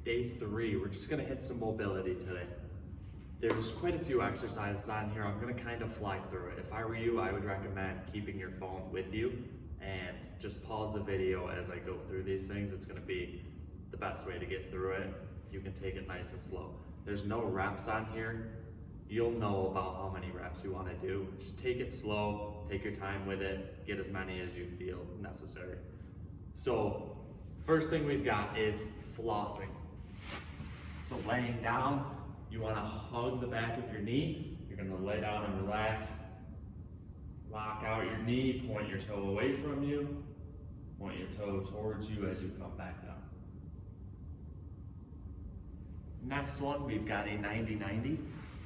Day 3, we're just gonna hit some mobility today. There's quite a few exercises on here. I'm gonna kind of fly through it. If I were you, I would recommend keeping your phone with you and just pause the video as I go through these things. It's gonna be the best way to get through it. You can take it nice and slow. There's no reps on here. You'll know about how many reps you wanna do. Just take it slow, take your time with it, get as many as you feel necessary. So, first thing we've got is flossing. So laying down, you want to hug the back of your knee. You're going to lay down and relax. Lock out your knee, point your toe away from you. Point your toe towards you as you come back down. Next one, we've got a 90-90.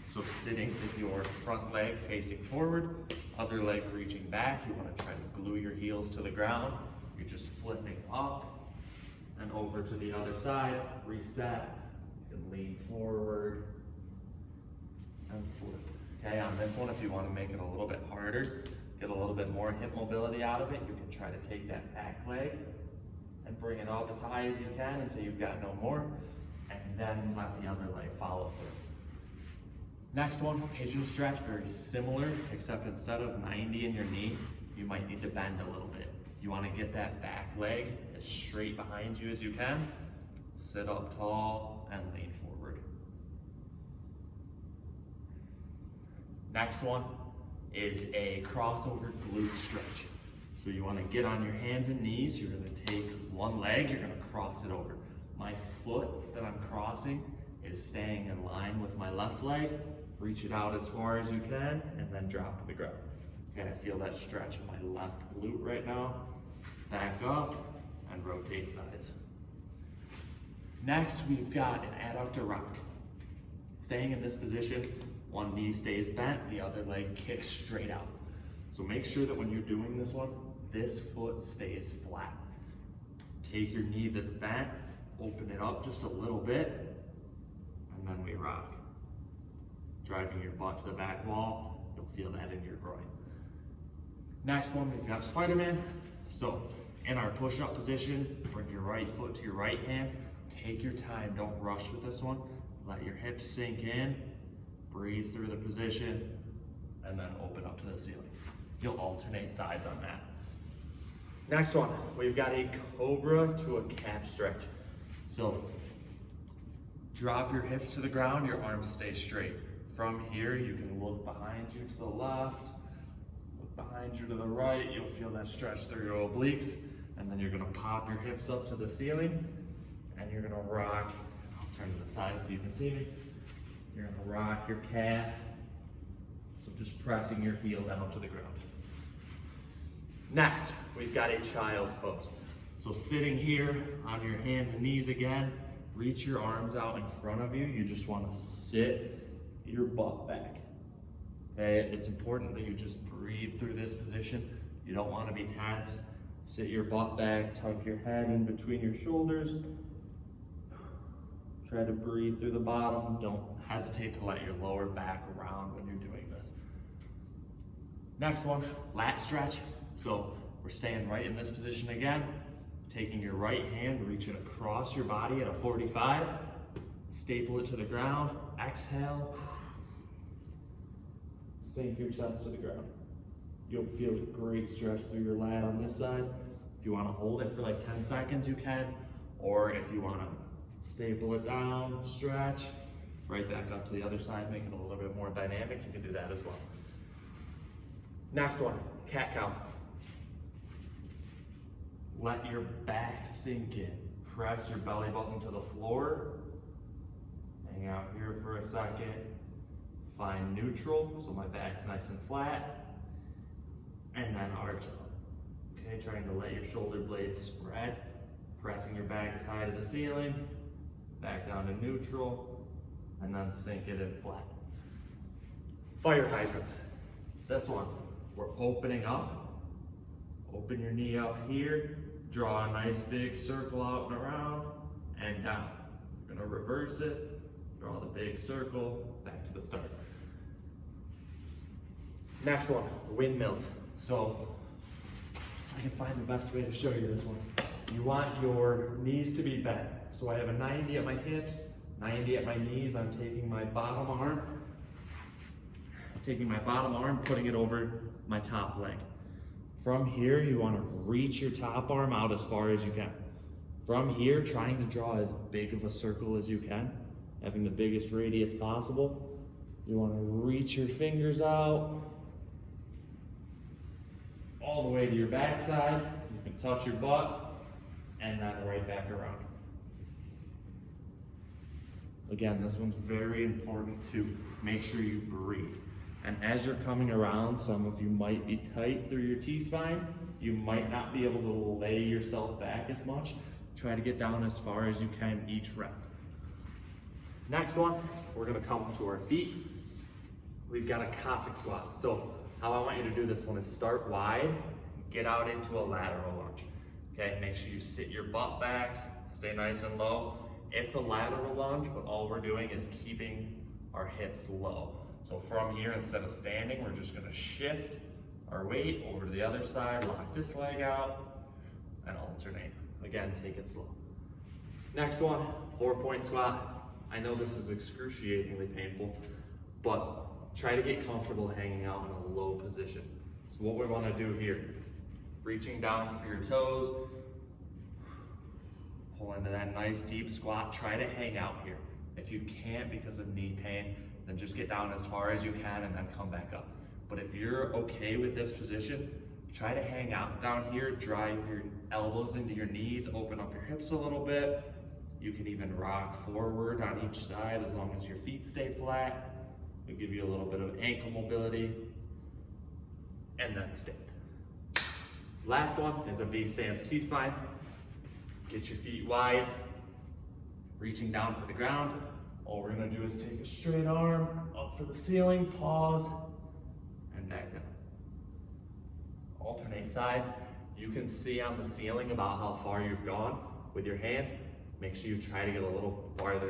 So sitting with your front leg facing forward, other leg reaching back. You want to try to glue your heels to the ground. You're just flipping up and over to the other side, reset. You can lean forward and flip. Okay, on this one, if you want to make it a little bit harder, get a little bit more hip mobility out of it, you can try to take that back leg and bring it up as high as you can until you've got no more, and then let the other leg follow through. Next one, pigeon stretch, very similar, except instead of 90 in your knee, you might need to bend a little bit. You want to get that back leg as straight behind you as you can. Sit up tall and lean forward. Next one is a crossover glute stretch. So you want to get on your hands and knees. You're going to take one leg, you're going to cross it over. My foot that I'm crossing is staying in line with my left leg. Reach it out as far as you can and then drop to the ground. Okay, I feel that stretch in my left glute right now. Back up and rotate sides. Next, we've got an adductor rock. Staying in this position, one knee stays bent, the other leg kicks straight out. So make sure that when you're doing this one, this foot stays flat. Take your knee that's bent, open it up just a little bit, and then we rock. Driving your butt to the back wall, you'll feel that in your groin. Next one, we've got Spider-Man. So in our push-up position, bring your right foot to your right hand. Take your time, don't rush with this one. Let your hips sink in, breathe through the position, and then open up to the ceiling. You'll alternate sides on that. Next one, we've got a cobra to a calf stretch. So drop your hips to the ground, your arms stay straight. From here, you can look behind you to the left, look behind you to the right. You'll feel that stretch through your obliques, and then you're gonna pop your hips up to the ceiling, and you're gonna rock. I'll turn to the side so you can see me. You're gonna rock your calf. So just pressing your heel down to the ground. Next, we've got a child's pose. So sitting here on your hands and knees again, reach your arms out in front of you. You just wanna sit your butt back. Okay, it's important that you just breathe through this position. You don't wanna be tense. Sit your butt back, tuck your head in between your shoulders. Try to breathe through the bottom. Don't hesitate to let your lower back round when you're doing this. Next one, lat stretch. So we're staying right in this position again. Taking your right hand, reach it across your body at a 45. Staple it to the ground. Exhale. Sink your chest to the ground. You'll feel a great stretch through your lat on this side. If you want to hold it for like 10 seconds, you can. Or if you want to staple it down, stretch, right back up to the other side, make it a little bit more dynamic, you can do that as well. Next one, cat cow. Let your back sink in. Press your belly button to the floor. Hang out here for a second. Find neutral, so my back's nice and flat. And then arch up. Okay, trying to let your shoulder blades spread. Pressing your back as high to the ceiling. Back down to neutral. And then sink it in flat. Fire hydrants. This one, we're opening up. Open your knee up here. Draw a nice big circle out and around. And down. You're gonna reverse it. Draw the big circle. Back to the start. Next one, windmills. So I can find the best way to show you this one. you want your knees to be bent. So I have a 90 at my hips, 90 at my knees. I'm taking my bottom arm, putting it over my top leg. From here, you want to reach your top arm out as far as you can. From here, trying to draw as big of a circle as you can, having the biggest radius possible. You want to reach your fingers out all the way to your backside. You can touch your butt and then right back around. Again, this one's very important to make sure you breathe. And as you're coming around, some of you might be tight through your T-spine. You might not be able to lay yourself back as much. Try to get down as far as you can each rep. Next one, we're gonna come to our feet. We've got a Cossack squat. So how I want you to do this one is start wide, get out into a lateral lunge. Okay, make sure you sit your butt back, stay nice and low. It's a lateral lunge, but all we're doing is keeping our hips low. So from here, instead of standing, we're just gonna shift our weight over to the other side, lock this leg out, and alternate. Again, take it slow. Next one, 4-point squat. I know this is excruciatingly painful, but try to get comfortable hanging out in a low position. So what we wanna do here, reaching down for your toes, pull into that nice deep squat, try to hang out here. If you can't because of knee pain, then just get down as far as you can and then come back up. But if you're okay with this position, try to hang out down here, drive your elbows into your knees, open up your hips a little bit. You can even rock forward on each side as long as your feet stay flat. It'll give you a little bit of ankle mobility, and then stand. Last one is a V-stance T-spine. Get your feet wide, reaching down for the ground. All we're gonna do is take a straight arm up for the ceiling, pause, and back down. Alternate sides. You can see on the ceiling about how far you've gone with your hand. Make sure you try to get a little farther